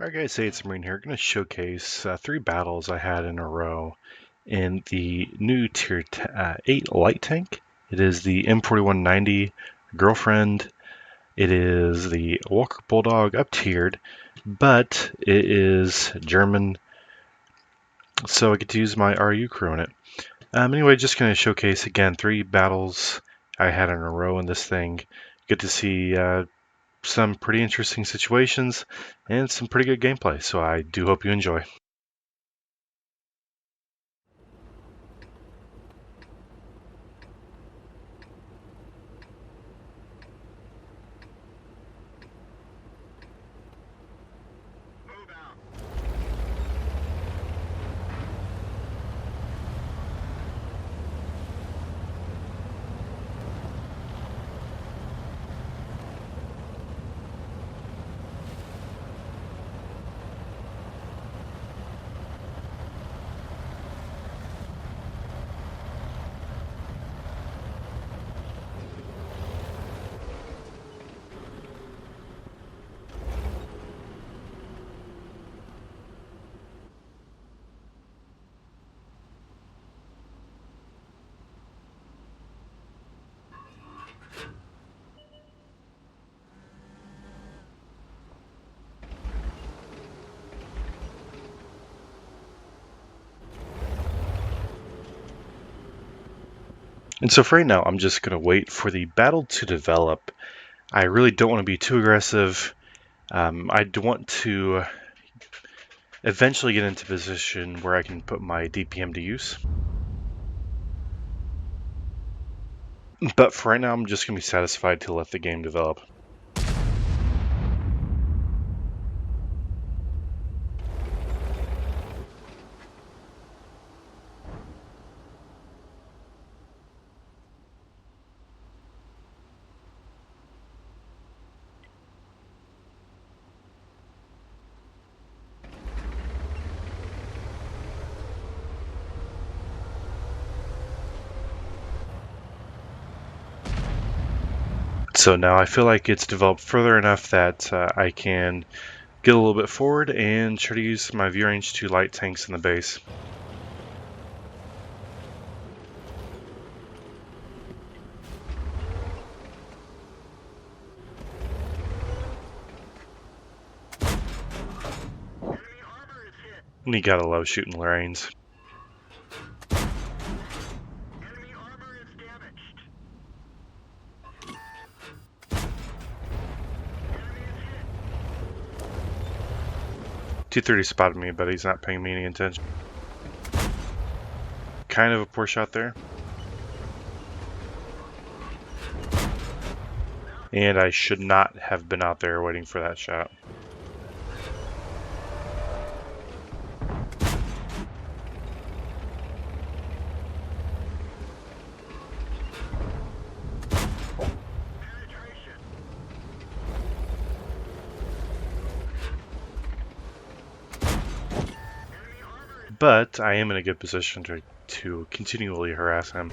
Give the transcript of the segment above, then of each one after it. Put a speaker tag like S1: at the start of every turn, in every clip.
S1: Alright guys, hey, it's Marine here. Going to showcase 3 battles I had in a row in the new Tier 8 light tank. It is the M4190 GirlFriend. It is the Walker Bulldog up-tiered, but it is German, so I get to use my RU crew in it. Anyway, just going to showcase again 3 battles I had in a row in this thing. Get to see some pretty interesting situations and some pretty good gameplay, so I do hope you enjoy. And so for right now, I'm just going to wait for the battle to develop. I really don't want to be too aggressive. I want to eventually get into a position where I can put my DPM to use. But for right now, I'm just going to be satisfied to let the game develop. So now I feel like it's developed further enough that I can get a little bit forward and try to use my view range to light tanks in the base. And you gotta love shooting Lorraines.
S2: Enemy armor is damaged. Enemy is hit.
S1: 230 spotted me, but he's not paying me any attention. Kind of a poor shot there. And I should not have been out there waiting for that shot. But I am in a good position to continually harass him.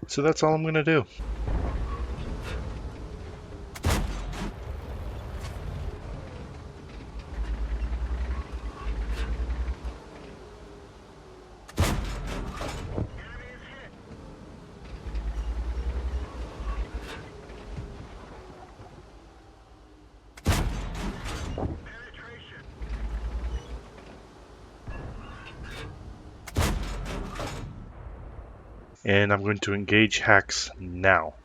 S1: So that's all I'm going to do. And I'm going to engage hacks now.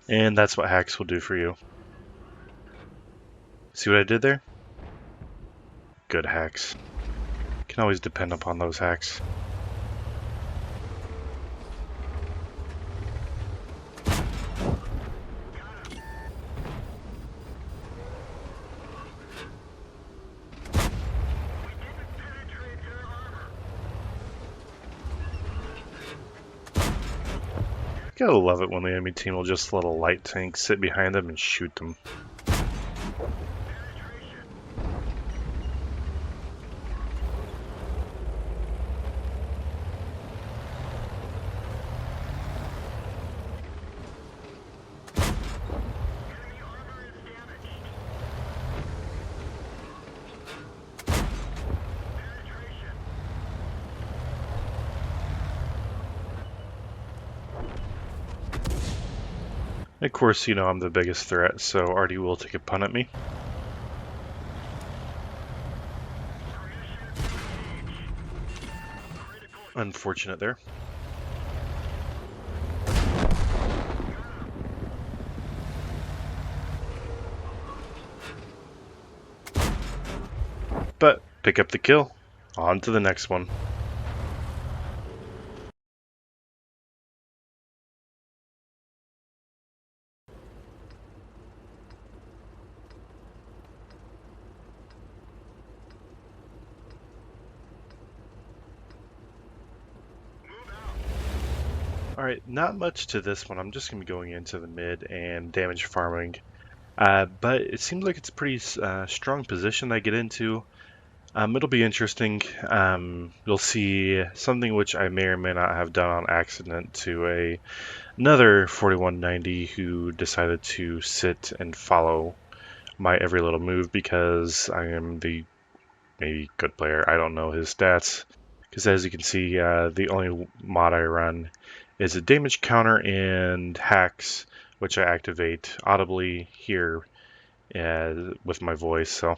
S1: And that's what hacks will do for you. See what I did there? Good hacks. Can always depend upon those hacks. Gotta love it when the enemy team will just let a light tank sit behind them and shoot them. Of course, I'm the biggest threat, so Artie will take a punt at me. Unfortunate there. But pick up the kill. On to the next one. Alright, not much to this one. I'm just going to be going into the mid and damage farming. But it seems like it's a pretty strong position I get into. It'll be interesting. You'll see something which I may or may not have done on accident to another 4190 who decided to sit and follow my every little move because I am the maybe good player. I don't know his stats. Because as you can see, the only mod I run is a damage counter and hacks, which I activate audibly here with my voice. So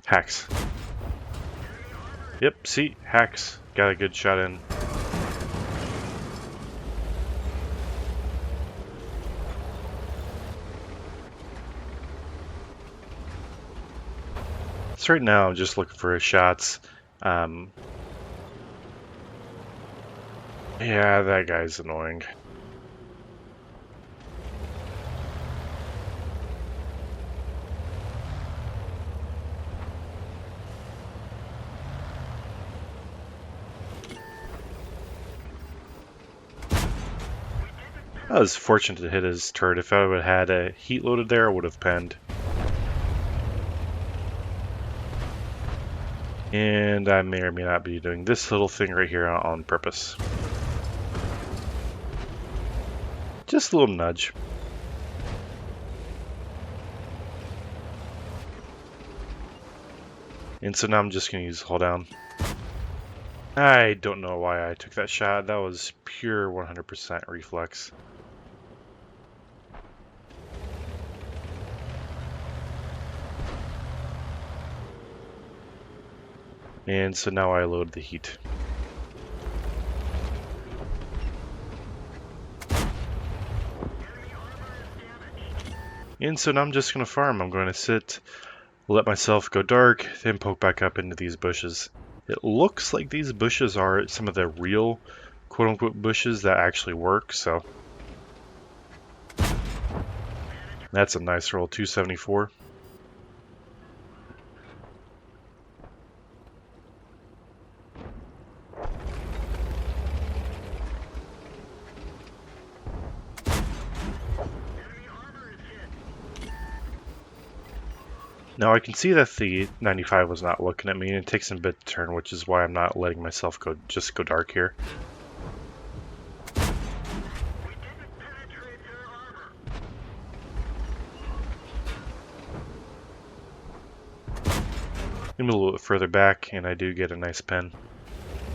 S1: hacks. Yep, see, hacks. Got a good shot in. So right now I'm just looking for his shots. Yeah, that guy's annoying. I was fortunate to hit his turret. If I would have had a heat loaded there, I would have penned. And I may or may not be doing this little thing right here on purpose. Just a little nudge. And so now I'm just going to use hold down. I don't know why I took that shot. That was pure 100% reflex. And so now I load the heat. And so now I'm just going to farm. I'm going to sit, let myself go dark, then poke back up into these bushes. It looks like these bushes are some of the real quote-unquote bushes that actually work, so that's a nice roll, 274. Now I can see that the 95 was not looking at me, and it takes a bit to turn, which is why I'm not letting myself go dark here. I'm a little bit further back, and I do get a nice pen.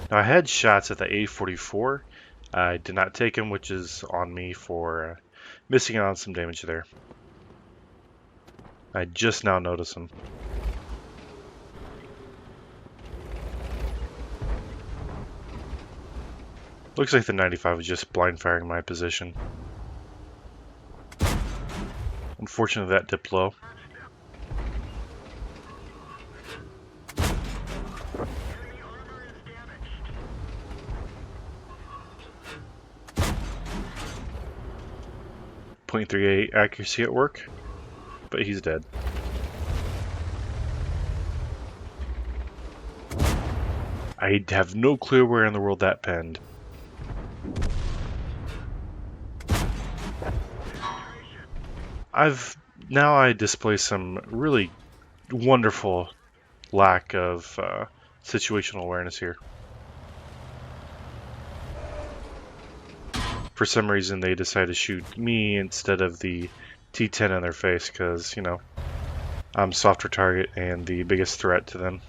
S1: Now I had shots at the A44. I did not take them, which is on me for missing out on some damage there. I just now noticed them. Looks like the 95 was just blind firing my position. Unfortunately, that dipped low. .38 accuracy at work, but he's dead. I have no clue where in the world that penned. I display some really wonderful lack of situational awareness here. For some reason, they decide to shoot me instead of the T10 in their face because, I'm softer target and the biggest threat to them.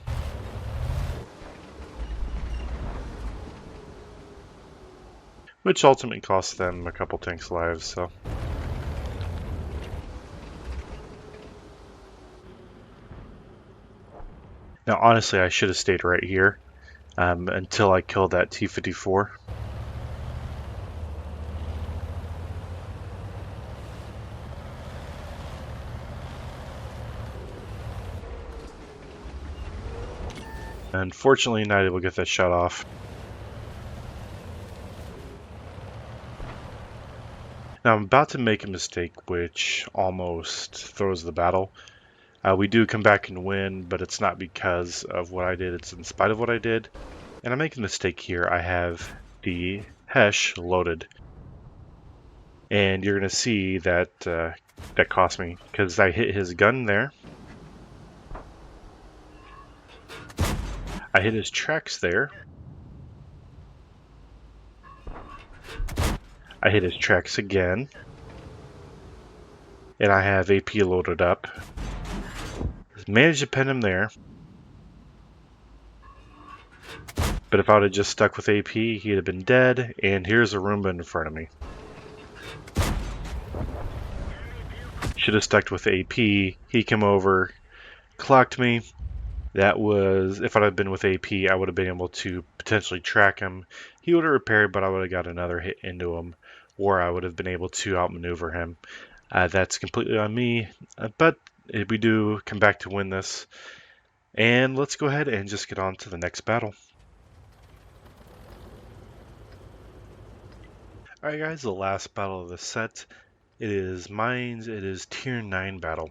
S1: which ultimately cost them a couple tanks' lives. So. Now, honestly, I should have stayed right here until I killed that T-54. Unfortunately, not able to get that shot off. Now, I'm about to make a mistake which almost throws the battle. We do come back and win, but it's not because of what I did, it's in spite of what I did. And I make a mistake here. I have the Hesh loaded. And you're going to see that that cost me because I hit his gun there. I hit his tracks there. I hit his tracks again. And I have AP loaded up. Managed to pin him there. But if I would have just stuck with AP, he'd have been dead. And here's a Roomba in front of me. Should have stuck with AP. He came over, clocked me. That was, if I'd have been with AP, I would have been able to potentially track him. He would have repaired, but I would have got another hit into him, or I would have been able to outmaneuver him. That's completely on me, but we do come back to win this. And let's go ahead and just get on to the next battle. Alright guys, the last battle of the set. It is mines, it is tier 9 battle.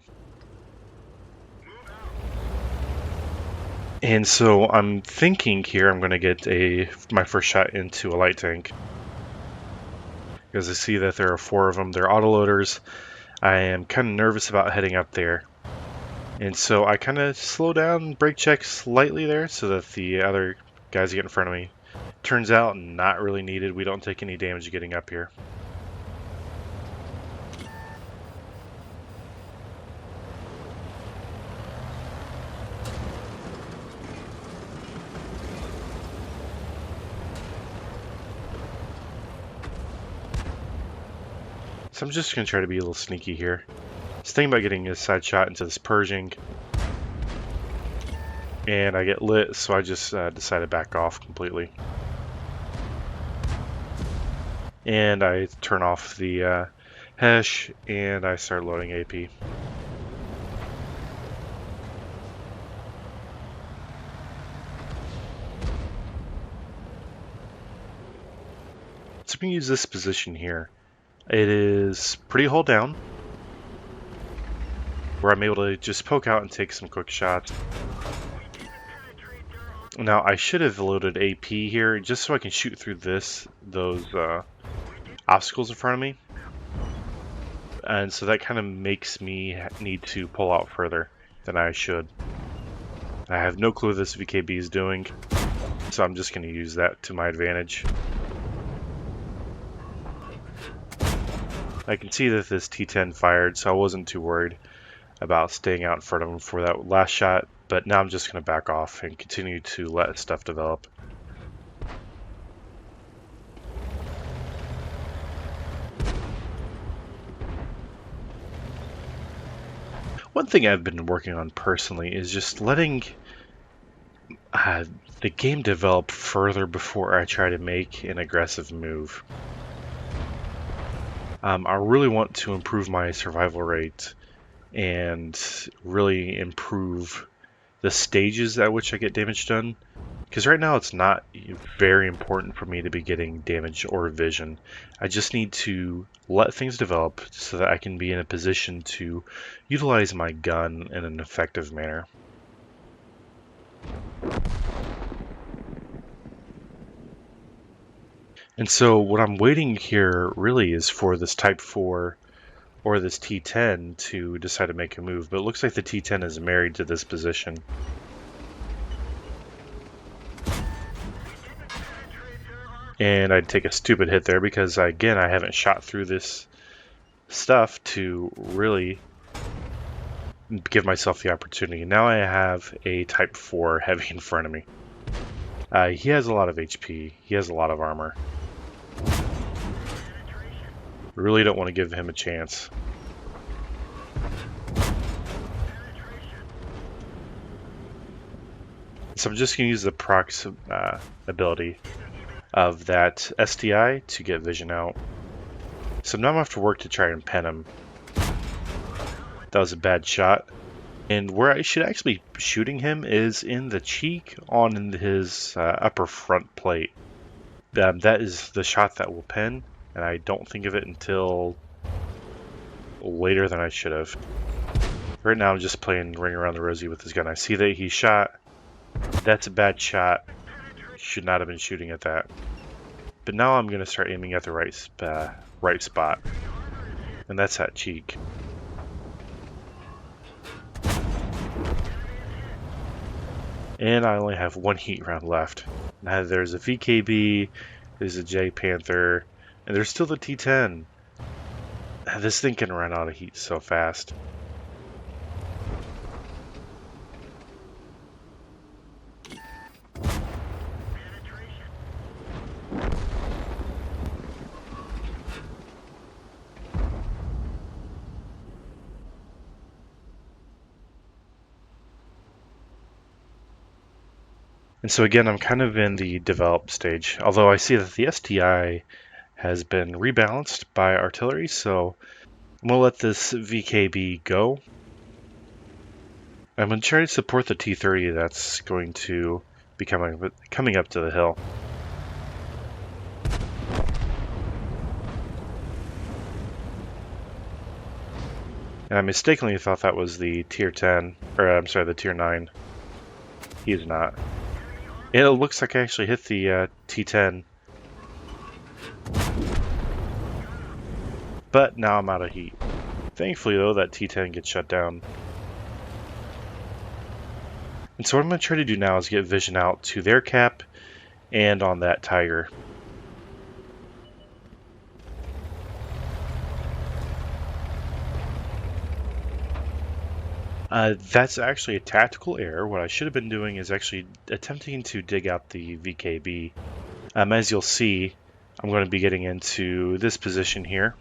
S1: And so I'm thinking here I'm going to get my first shot into a light tank. Because I see that there are 4 of them. They're autoloaders. I am kind of nervous about heading up there. And so I kind of slow down, brake check slightly there so that the other guys get in front of me. Turns out not really needed. We don't take any damage getting up here. So I'm just going to try to be a little sneaky here. Just thinking about getting a side shot into this Pershing. And I get lit, so I just decided to back off completely. And I turn off the Hesh, and I start loading AP. So I'm going to use this position here. It is pretty hold down, where I'm able to just poke out and take some quick shots. Now I should have loaded AP here just so I can shoot through those obstacles in front of me, and so that kind of makes me need to pull out further than I should. I have no clue what this VKB is doing, so I'm just going to use that to my advantage. I can see that this T10 fired, so I wasn't too worried about staying out in front of him for that last shot, but now I'm just going to back off and continue to let stuff develop. One thing I've been working on personally is just letting the game develop further before I try to make an aggressive move. I really want to improve my survival rate and really improve the stages at which I get damage done. Because right now it's not very important for me to be getting damage or vision. I just need to let things develop so that I can be in a position to utilize my gun in an effective manner. And so what I'm waiting here really is for this Type 4 or this T10 to decide to make a move. But it looks like the T10 is married to this position. And I'd take a stupid hit there because, again, I haven't shot through this stuff to really give myself the opportunity. Now I have a Type 4 heavy in front of me. He has a lot of HP. He has a lot of armor. really don't want to give him a chance. So I'm just going to use the prox ability of that SDI to get vision out. So now I'm going to have to work to try and pen him. That was a bad shot. And where I should actually be shooting him is in the cheek on his upper front plate. That is the shot that will pen, and I don't think of it until later than I should have. Right now I'm just playing ring around the rosy with this gun. I see that he shot. That's a bad shot. Should not have been shooting at that. But now I'm going to start aiming at the right spot. And that's that cheek. And I only have one heat round left. Now there's a VKB, there's a J Panther, and there's still the T10. This thing can run out of heat so fast. And so again, I'm kind of in the develop stage, although I see that the STI has been rebalanced by artillery, so I'm going to let this VKB go. I'm going to try to support the T30 that's going to be coming up to the hill. And I mistakenly thought that was the tier 10, or I'm sorry, the tier 9. He is not. It looks like I actually hit the T10. But now I'm out of heat. Thankfully though, that T10 gets shut down. And so what I'm going to try to do now is get vision out to their cap and on that Tiger. That's actually a tactical error. What I should have been doing is actually attempting to dig out the VKB. As you'll see, I'm going to be getting into this position here.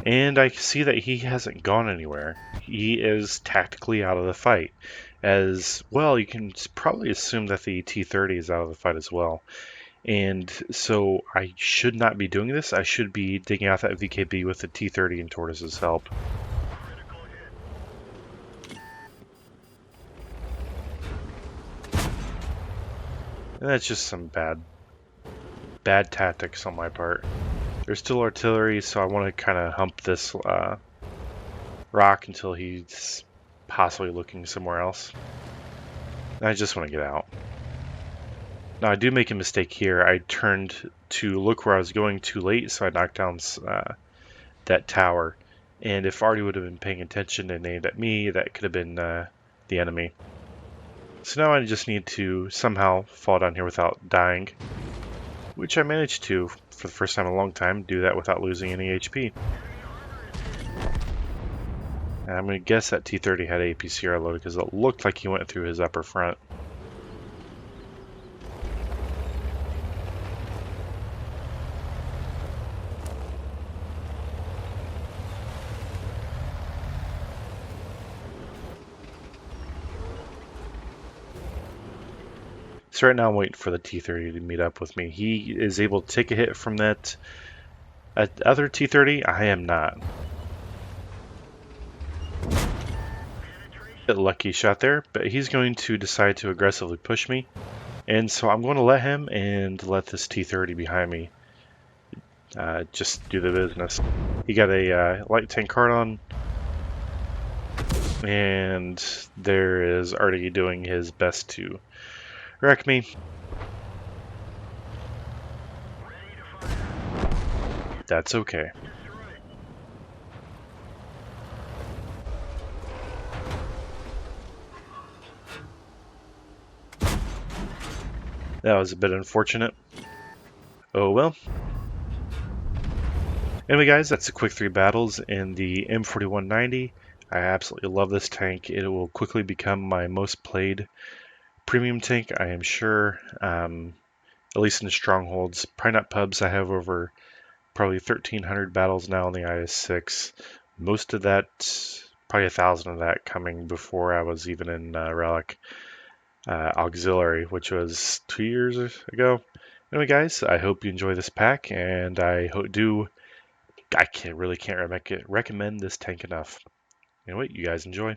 S1: And I see that he hasn't gone anywhere. He is tactically out of the fight. As well, you can probably assume that the T-30 is out of the fight as well. And so I should not be doing this. I should be digging out that VKB with the T-30 and Tortoise's help. And that's just some bad tactics on my part. There's still artillery, so I want to kind of hump this rock until he's possibly looking somewhere else. And I just want to get out. Now I do make a mistake here. I turned to look where I was going too late, so I knocked down that tower. And if Artie would have been paying attention and aimed at me, that could have been the enemy. So now I just need to somehow fall down here without dying, which I managed to, for the first time in a long time, do that without losing any HP. And I'm going to guess that T-30 had APCR loaded because it looked like he went through his upper front. So right now I'm waiting for the T-30 to meet up with me. He is able to take a hit from that other T-30. I am not. A lucky shot there, but he's going to decide to aggressively push me. And so I'm going to let him and let this T-30 behind me just do the business. He got a light tank card on. And there is Artie doing his best to wreck me. That's okay. That was a bit unfortunate. Oh well. Anyway guys, that's the quick 3 battles in the M4190. I absolutely love this tank. It will quickly become my most played Premium tank, I am sure, at least in the strongholds. Probably not pubs. I have over probably 1,300 battles now in the IS-6. Most of that, probably 1,000 of that coming before I was even in Relic Auxiliary, which was 2 years ago. Anyway, guys, I hope you enjoy this pack, and I can't recommend this tank enough. Anyway, you guys enjoy.